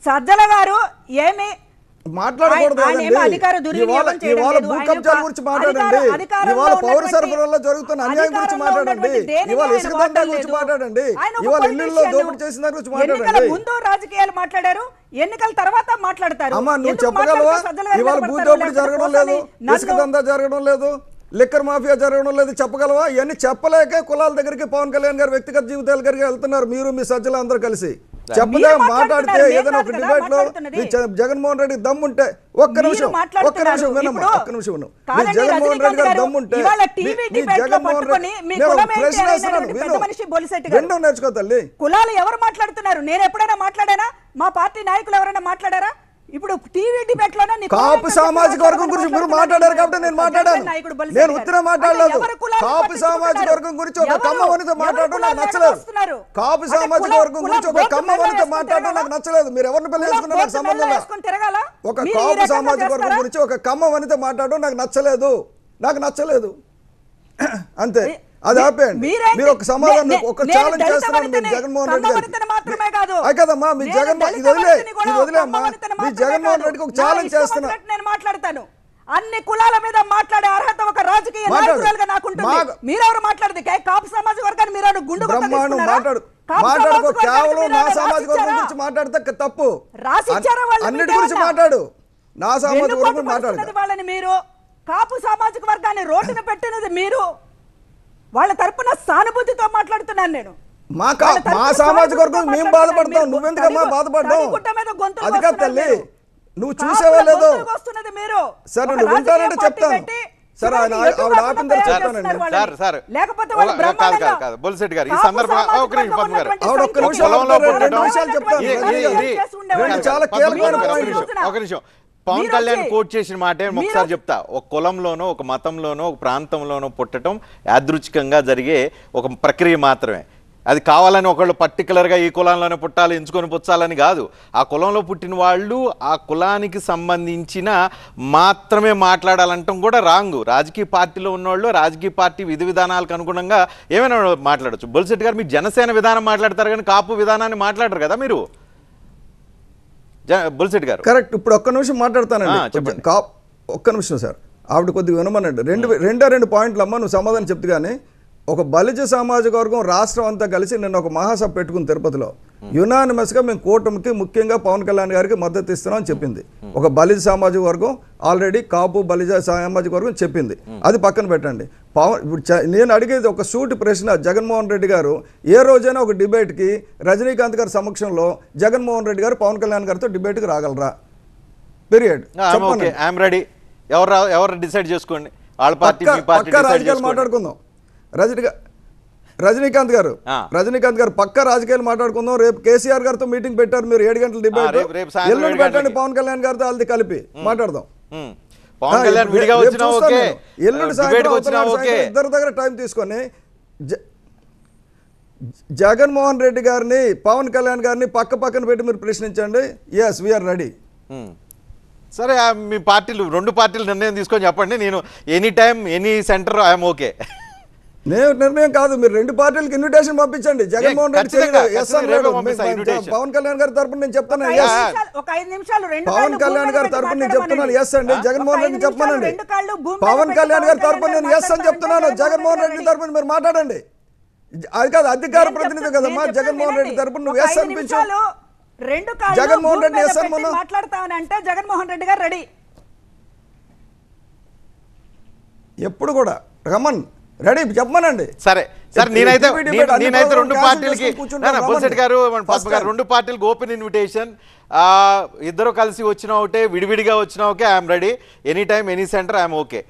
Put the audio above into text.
సజ్జల గారు ఏమి మాట్లాడకూడదు ఇవాళ భూ కబ్జాల గురించి మాట్లాడండి, ఇవాళ పౌర సరఫరాలో జరుగుతున్న అన్యాయం గురించి మాట్లాడండి, ఇవాళ ఇసుక దందా గురించి మాట్లాడండి, ఇవాళ ఇళ్లలో దోపిడీ చేసిన దాని గురించి మాట్లాడండి. ముందు రాజకీయాలు మాట్లాడారు, ఎన్నికల తర్వాత మాట్లాడతారు. అమ్మా నువ్వు చెప్పగలవా? ఇవాళ భూ దోపిడీ జరగడం లేదు, ఇసుక దందా జరగడం లేదు, లిక్కర్ మాఫియా జరగడం లేదు చెప్పగలవా? ఇవన్నీ చెప్పలేక కులాల దగ్గరికి పవన్ కళ్యాణ్ గారు వ్యక్తిగత జీవితాల దగ్గరికి వెళ్తున్నారు. మీరు మీ సజ్జలు అందరూ కలిసి చెప్పదా మాట్లాడితే ఏదైనా ఒక డిబేట్ లో జగన్మోహన్ రెడ్డి దమ్ముంటే ఒక్క నిమిషం వినమ్మా, ఒక్క నిమిషం విను. మీ జగన్మోహన్ రెడ్డి గారు దమ్ముంటే జగన్మోహన్ రెడ్డి ప్రశ్న వేస్తున్నాను, వినడం నేర్చుకో తల్లి. కులాలు ఎవరు మాట్లాడుతున్నారు? నేను ఎప్పుడైనా మాట్లాడానా? మా పార్టీ నాయకులు ఎవరైనా మాట్లాడారా? ఇప్పుడు టీవీ డిబేట్ లోనే కాపు సామాజిక వర్గం గురించి మీరు మాట్లాడారు కాబట్టి నేను మాట్లాడాను. నేను ఉత్తరం మాట్లాడలేదు. కాపు సామాజిక వర్గం గురించి ఒక కమ్మ వనితో మాట్లాడడం నాకు నచ్చలేదు. కాపు సామాజిక వర్గం గురించి ఒక కమ్మ వనితో మాట్లాడడం నాకు నచ్చలేదు. మీరు ఎవరిని పెళ్లి చేసుకున్నా నాకు సంబంధం లేదు. ఒక కాపు సామాజిక వర్గం గురించి ఒక కమ్మ వనితో మాట్లాడడం నాకు నచ్చలేదు అంతే. అది ఆపేయండి. మీరు ఒక సమాధానం ఒక ఛాలెంజ్ చేస్తున్నారు మీరు జగన్మోహన్ రెడ్డి గారికి కదమ్మా. మీ వదిలేమ్మా, మీ జగన్మోహన్ రెడ్డికి ఒక ఛాలెంజ్ చేస్తున్నా. నేను మాట్లాడతాను. అన్ని కులాల మీద మాట్లాడే అర్హత ఒక రాజకీయ నాయకురాలుగా నాకు ఉంటుంది. మీరెవరు మాట్లాడదు? కాపు సామాజిక వర్గాన్ని మీరు గుండు బ్రహ్మాండం మాట్లాడుకో. కేవలం నా సామాజిక వర్గం గురించి మాట్లాడితే తప్పు. అన్నిటి గురించి మాట్లాడు. నా సామాజిక వర్గం మాట్లాడు. వాళ్ళని మీరు కాపు సామాజిక వర్గాన్ని రోడ్డున పెట్టినది మీరు. వాళ్ళ తరపున సానుభూతితో మాట్లాడుతున్నాను నేను. మా సామాజిక వర్గం మేము బాధపడతాం, నువ్వెందుకమ్మా బాధపడ్డావు? అది కాదు తల్లి, నువ్వు చూసేవా లేదో. సరే నువ్వు వింటానంటే చెప్తాను. సరే ఆవిడ ఆపిన తర్వాత చెప్తానండి. బొలిశెట్టి గారు ఈ సందర్భంగా ఆవిడ ఒక్క నిమిషం 2 నిమిషాలు చెప్తాను. చాలా కీలకమైన పాయింట్. ఒక నిమిషం. పవన్ కళ్యాణ్ కోట్ చేసిన మాట ఒకసారి చెప్తా. ఒక కులంలోనో ఒక మతంలోనో ఒక ప్రాంతంలోనో పుట్టడం యాదృచ్ఛికంగా జరిగే ఒక ప్రక్రియ మాత్రమే. అది కావాలని ఒకళ్ళు పర్టికులర్గా ఈ కులంలోనే పుట్టాలి ఎంచుకొని పుచ్చాలని కాదు. ఆ కులంలో పుట్టిన వాళ్ళు ఆ కులానికి సంబంధించిన మాత్రమే మాట్లాడాలంటాం కూడా రాంగు. రాజకీయ పార్టీలో ఉన్నవాళ్ళు రాజకీయ పార్టీ విధి విధానాలకు అనుగుణంగా ఏమైనా మాట్లాడచ్చు. బొలిశెట్టి గారు మీరు జనసేన విధానం మాట్లాడతారు కానీ కాపు విధానాన్ని మాట్లాడరు కదా మీరు. బొలిశెట్టి గారు కరెక్ట్. ఇప్పుడు ఒక్క నిమిషం మాట్లాడతానండి. ఒక్క నిమిషం సార్, ఆవిడ కొద్దిగా వినమనండి. రెండు పాయింట్లు అమ్మ నువ్వు సమాధానం చెప్తే కానీ. ఒక బలిజ సామాజిక వర్గం రాష్ట్రం అంతా కలిసి నిన్న ఒక మహాసభ పెట్టుకుని తిరుపతిలో యునానిమస్గా మేము కూటమికి ముఖ్యంగా పవన్ కళ్యాణ్ గారికి మద్దతు ఇస్తున్నాం అని చెప్పింది. ఒక బలిజ సామాజిక వర్గం ఆల్రెడీ కాపు బలిజ సామాజిక వర్గం చెప్పింది. అది పక్కన పెట్టండి. ఇప్పుడు నేను అడిగేది ఒక సూటి ప్రశ్న. జగన్మోహన్ రెడ్డి గారు ఏ రోజైనా ఒక డిబేట్కి రజనీకాంత్ గారి సమక్షంలో జగన్మోహన్ రెడ్డి గారు పవన్ కళ్యాణ్ గారితో డిబేట్కి రాగలరా? పీరియడ్. ఎవరు డిసైడ్ చేసుకోండి. వాళ్ళ పార్టీ రాజకీయాలు మాట్లాడుకుందాం. రజనీకాంత్ గారు పక్క రాజకీయాలు మాట్లాడుకుందాం. రేపు కేసీఆర్ గారితో మీటింగ్ పెట్టారు మీరు 7 గంటల డిబేట్. ఎల్లుండి పెట్టండి పవన్ కళ్యాణ్ గారితో వాళ్ళది కలిపి మాట్లాడదాం. ఎల్లుండి సాయంత్రం ఇద్దరు దగ్గర టైం తీసుకొని జగన్మోహన్ రెడ్డి గారిని పవన్ కళ్యాణ్ గారిని పక్కన పెట్టి మీరు ప్రశ్నించండి. Yes we are ready. సరే మీ పార్టీలు 2 పార్టీలు నిర్ణయం తీసుకొని చెప్పండి. నేను any time any centre I'm okay. నేను నిర్ణయం కాదు, మీరు 2 పార్టీలకు ఇన్విటేషన్ పంపించండి. జగన్మోహన్ రెడ్డి పవన్ కళ్యాణ్ గారి తరపున నేను చెప్తాను పవన్ కళ్యాణ్ గారి తరపున నేను చెప్తున్నాను ఎస్ అండి. జగన్మోహన్ రెడ్డి చెప్పానండి. పవన్ కళ్యాణ్ గారి తరపున నేను ఎస్ అని చెప్తున్నాను. జగన్మోహన్ రెడ్డి తరపున మీరు మాట్లాడండి. అది కాదు అధికార ప్రతినిధి కదమ్మా. జగన్మోహన్ రెడ్డి తరపున నువ్వు ఎస్ అనిపించు. జగన్మోహన్ రెడ్డి ఎస్ అని మాట్లాడతానంటే జగన్మోహన్ రెడ్డి గారు రెడీ. ఎప్పుడు కూడా రమన్ రెడీ చెప్పమనండి. సరే సరే నేనైతే 2 పార్టీలకి బొలిశెట్టి గారు 2 పార్టీలకు ఓపెన్ ఇన్విటేషన్. ఇద్దరు కలిసి వచ్చినా ఒకటే విడివిడిగా వచ్చినా okay I'm ready. Any time any centre I'm okay.